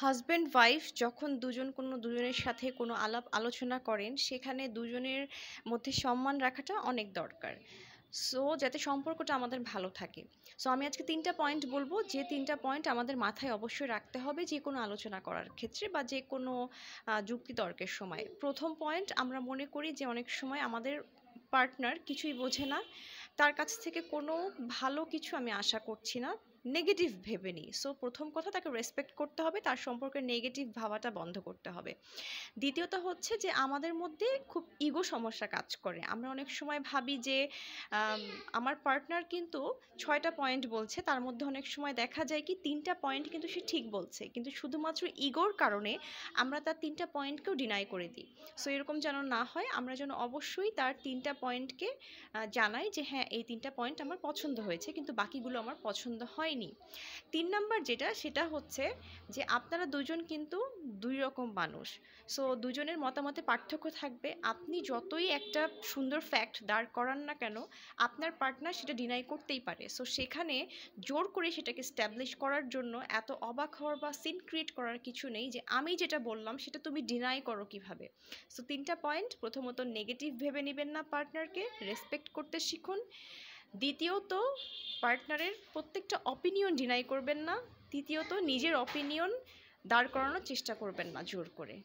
Husband wife যখন দুজনের সাথে কোনো আলাপ আলোচনা করেন সেখানে দুজনের মধ্যে সম্মান রাখাটা অনেক দরকার। সো যাতে সম্পর্কটা আমাদের ভালো থাকে। সো আমি আজকে ৩ টা পয়েন্ট বলবো, যে ৩ টা পয়েন্ট আমাদের মাথায় অবশ্যই রাখতে হবে যেকোনো আলোচনা করার ক্ষেত্রে বা যেকোনো যুক্তি তর্কের সময়। ১ম পয়েন্ট, আমরা মনে করি যে অনেক সময় আমাদের পার্টনার কিছুই বোঝে না। তার কাছ থেকে কোনো ভালো কিছু আমি আশা করছি না। নেগেটিভ ভেবে নিই। সো ১ম কথা, তাকে রেসপেক্ট করতে হবে, তার সম্পর্কে নেগেটিভ ভাবাটা বন্ধ করতে হবে। দ্বিতীয়ত হচ্ছে যে আমাদের মধ্যে খুব ইগো সমস্যা কাজ করে। আমরা অনেক সময় ভাবি যে আম আমার পার্টনার কিন্তু ৬ টা পয়েন্ট বলছে, তার মধ্যে অনেক সময় দেখা যায় কি ৩ টা পয়েন্ট কিন্তু সে ঠিক বলছে। কিন্তু শুধুমাত্র ইগোর কারণে আমরা তার ৩ টা পয়েন্টকেও ডিনাই করে দিই। সো এরকম যেন না হয়, আমরা যেন অবশ্যই তার ৩ টা পয়েন্টকে জানাই যে হ্যাঁ, এই ৩ টা পয়েন্ট আমার পছন্দ হয়েছে কিন্তু বাকিগুলো আমার পছন্দ হয়নি। ৩ নাম্বার যেটা, সেটা হচ্ছে যে আপনারা দুজন কিন্তু ২ রকম মানুষ। সো দুজনের মতামতে পার্থক্য থাকবে। আপনি যতই একটা সুন্দর ফ্যাক্ট দাঁড় করান না কেন, আপনার পার্টনার সেটা ডিনাই করতেই পারে। সো সেখানে জোর করে সেটাকে এস্টাবলিশ করার জন্য এত অবাক হওয়ার বা সিন ক্রিয়েট করার কিছু নেই যে আমি যেটা বললাম সেটা তুমি ডিনাই করো কিভাবে। সো ৩ টা পয়েন্ট, প্রথমত নেগেটিভ ভেবে নিবেন না পার্টনারকে, রেসপেক্ট করতে শিখুন। দ্বিতীয়ত, পার্টনারের প্রত্যেকটা অপিনিয়ন ডিনাই করবেন না। তৃতীয়ত, নিজের অপিনিয়ন দাঁড় করানোর চেষ্টা করবেন না জোর করে।